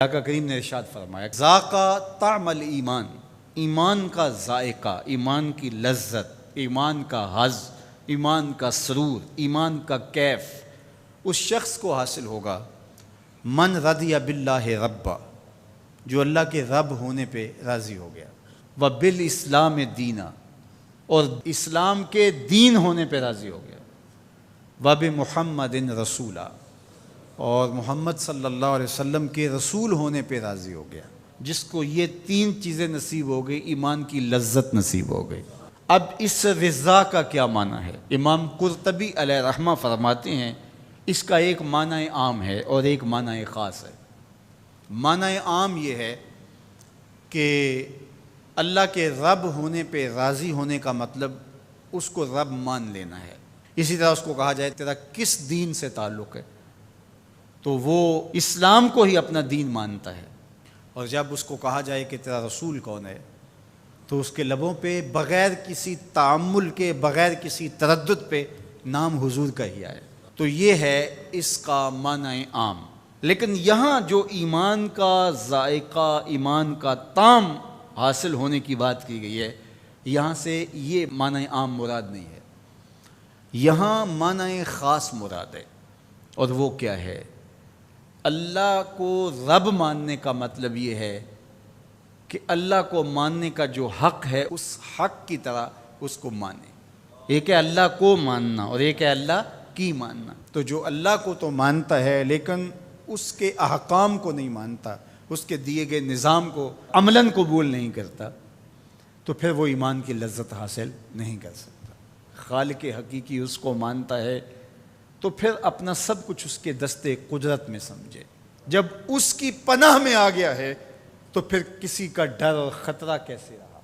آقا کریم نے ارشاد فرمایا ذاقا طعم الایمان، ایمان کا ذائقہ، ایمان کی لذت، ایمان کا حظ، ایمان کا سرور، ایمان کا کیف اس شخص کو حاصل ہوگا من رضی باللہ ربا، جو اللہ کے رب ہونے پہ راضی ہو گیا، وبالاسلام دینا، اور اسلام کے دین ہونے پہ راضی ہو گیا، وبمحمد رسولا، اور محمد صلی اللہ علیہ وسلم کے رسول ہونے پہ راضی ہو گیا۔ جس کو یہ تین چیزیں نصیب ہو گئی، ایمان کی لذت نصیب ہو گئی۔ اب اس رضا کا کیا معنی ہے؟ امام قرطبی علیہ رحمہ فرماتے ہیں اس کا ایک معنی عام ہے اور ایک معنی خاص ہے۔ معنی عام یہ ہے کہ اللہ کے رب ہونے پہ راضی ہونے کا مطلب اس کو رب مان لینا ہے۔ اسی طرح اس کو کہا جائے تیرا کس دین سے تعلق ہے، تو وہ اسلام کو ہی اپنا دین مانتا ہے۔ اور جب اس کو کہا جائے کہ تیرا رسول کون ہے، تو اس کے لبوں پہ بغیر کسی تعمل کے، بغیر کسی تردد پہ نام حضور کا ہی آئے۔ تو یہ ہے اس کا معنی عام۔ لیکن یہاں جو ایمان کا ذائقہ، ایمان کا طعم حاصل ہونے کی بات کی گئی ہے، یہاں سے یہ معنی عام مراد نہیں ہے، یہاں معنی خاص مراد ہے۔ اور وہ کیا ہے؟ اللہ کو رب ماننے کا مطلب یہ ہے کہ اللہ کو ماننے کا جو حق ہے اس حق کی طرح اس کو مانے۔ ایک ہے اللہ کو ماننا اور ایک ہے اللہ کی ماننا۔ تو جو اللہ کو تو مانتا ہے لیکن اس کے احکام کو نہیں مانتا، اس کے دیے گئے نظام کو عملاً قبول نہیں کرتا، تو پھر وہ ایمان کی لذت حاصل نہیں کر سکتا۔ خالق حقیقی اس کو مانتا ہے تو پھر اپنا سب کچھ اس کے دستے قدرت میں سمجھے۔ جب اس کی پناہ میں آ گیا ہے تو پھر کسی کا ڈر اور خطرہ کیسے رہا؟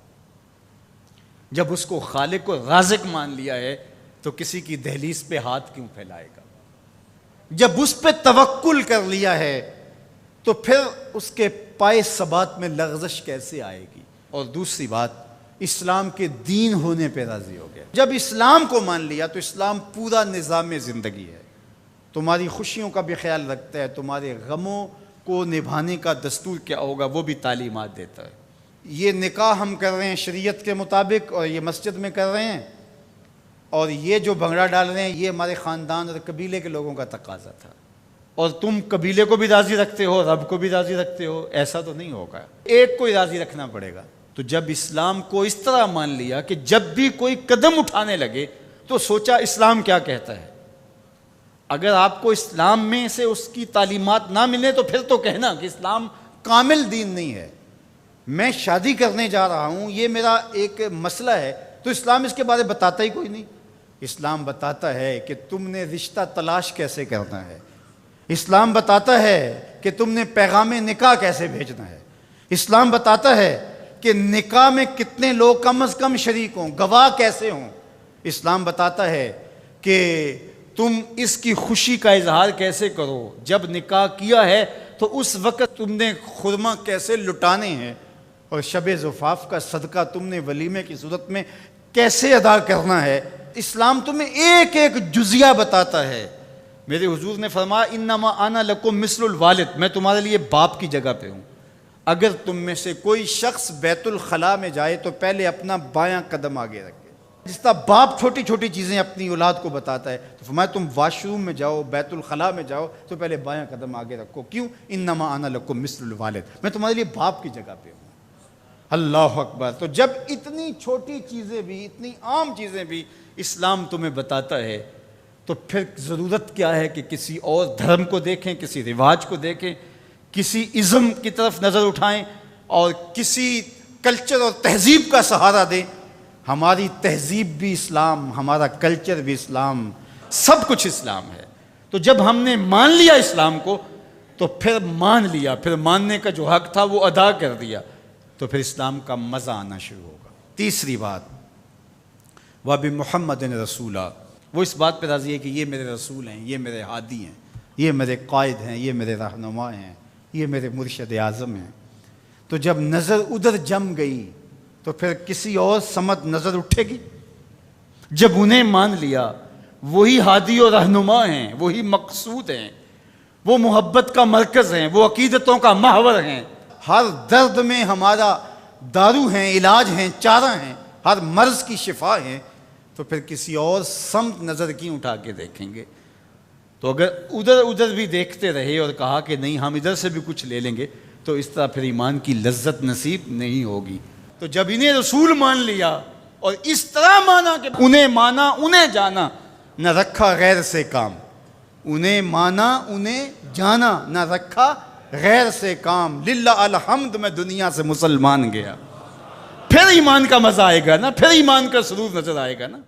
جب اس کو خالق و رازق مان لیا ہے تو کسی کی دہلیز پہ ہاتھ کیوں پھیلائے گا؟ جب اس پہ توکل کر لیا ہے تو پھر اس کے پائے ثبات میں لغزش کیسے آئے گی؟ اور دوسری بات، اسلام کے دین ہونے پہ راضی ہو گیا۔ جب اسلام کو مان لیا تو اسلام پورا نظام زندگی ہے، تمہاری خوشیوں کا بھی خیال رکھتا ہے، تمہارے غموں کو نبھانے کا دستور کیا ہوگا وہ بھی تعلیمات دیتا ہے۔ یہ نکاح ہم کر رہے ہیں شریعت کے مطابق اور یہ مسجد میں کر رہے ہیں، اور یہ جو بھنگڑا ڈال رہے ہیں یہ ہمارے خاندان اور قبیلے کے لوگوں کا تقاضا تھا، اور تم قبیلے کو بھی راضی رکھتے ہو، رب کو بھی راضی رکھتے ہو، ایسا تو نہیں ہوگا، ایک کو ہی راضی رکھنا پڑے گا۔ تو جب اسلام کو اس طرح مان لیا کہ جب بھی کوئی قدم اٹھانے لگے تو سوچا اسلام کیا کہتا ہے۔ اگر آپ کو اسلام میں سے اس کی تعلیمات نہ ملے تو پھر تو کہنا کہ اسلام کامل دین نہیں ہے۔ میں شادی کرنے جا رہا ہوں، یہ میرا ایک مسئلہ ہے، تو اسلام اس کے بارے بتاتا ہی کوئی نہیں۔ اسلام بتاتا ہے کہ تم نے رشتہ تلاش کیسے کرنا ہے، اسلام بتاتا ہے کہ تم نے پیغام نکاح کیسے بھیجنا ہے، اسلام بتاتا ہے کہ نکاح میں کتنے لوگ کم از کم شریک ہوں، گواہ کیسے ہوں، اسلام بتاتا ہے کہ تم اس کی خوشی کا اظہار کیسے کرو، جب نکاح کیا ہے تو اس وقت تم نے خرما کیسے لٹانے ہیں، اور شب زفاف کا صدقہ تم نے ولیمے کی صورت میں کیسے ادا کرنا ہے۔ اسلام تمہیں ایک ایک جزیہ بتاتا ہے۔ میرے حضور نے فرمایا انما انا لکم مثل الوالد، میں تمہارے لیے باپ کی جگہ پہ ہوں۔ اگر تم میں سے کوئی شخص بیت الخلاء میں جائے تو پہلے اپنا بایاں قدم آگے رکھے۔ جس طرح باپ چھوٹی چھوٹی چیزیں اپنی اولاد کو بتاتا ہے، تو فرمایا تم واش روم میں جاؤ، بیت الخلاء میں جاؤ تو پہلے بایاں قدم آگے رکھو۔ کیوں؟ انما انا لکم مثل الوالد، میں تمہارے لیے باپ کی جگہ پہ ہوں۔ اللہ اکبر۔ تو جب اتنی چھوٹی چیزیں بھی، اتنی عام چیزیں بھی اسلام تمہیں بتاتا ہے تو پھر ضرورت کیا ہے کہ کسی اور دھرم کو دیکھیں، کسی رواج کو دیکھیں، کسی ازم کی طرف نظر اٹھائیں اور کسی کلچر اور تہذیب کا سہارا دیں۔ ہماری تہذیب بھی اسلام، ہمارا کلچر بھی اسلام، سب کچھ اسلام ہے۔ تو جب ہم نے مان لیا اسلام کو تو پھر مان لیا، پھر ماننے کا جو حق تھا وہ ادا کر دیا، تو پھر اسلام کا مزہ آنا شروع ہوگا۔ تیسری بات، وَبِمُحَمَّدٍ رَسُولًا، وہ اس بات پہ راضی ہے کہ یہ میرے رسول ہیں، یہ میرے ہادی ہیں، یہ میرے قائد ہیں، یہ میرے رہنما ہیں، یہ میرے مرشد اعظم ہیں۔ تو جب نظر ادھر جم گئی تو پھر کسی اور سمت نظر اٹھے گی؟ جب انہیں مان لیا، وہی ہادی اور رہنما ہیں، وہی مقصود ہیں، وہ محبت کا مرکز ہیں، وہ عقیدتوں کا محور ہیں، ہر درد میں ہمارا دارو ہیں، علاج ہیں، چارہ ہیں، ہر مرض کی شفا ہیں، تو پھر کسی اور سمت نظر کیوں اٹھا کے دیکھیں گے؟ تو اگر ادھر بھی دیکھتے رہے اور کہا کہ نہیں ہم ادھر سے بھی کچھ لے لیں گے، تو اس طرح پھر ایمان کی لذت نصیب نہیں ہوگی۔ تو جب انہیں رسول مان لیا اور اس طرح مانا کہ انہیں مانا انہیں جانا، نہ رکھا غیر سے کام، انہیں مانا انہیں جانا، نہ رکھا غیر سے کام، للہ الحمد میں دنیا سے مسلمان گیا، پھر ایمان کا مزہ آئے گا نا، پھر ایمان کا سرور نظر آئے گا نا۔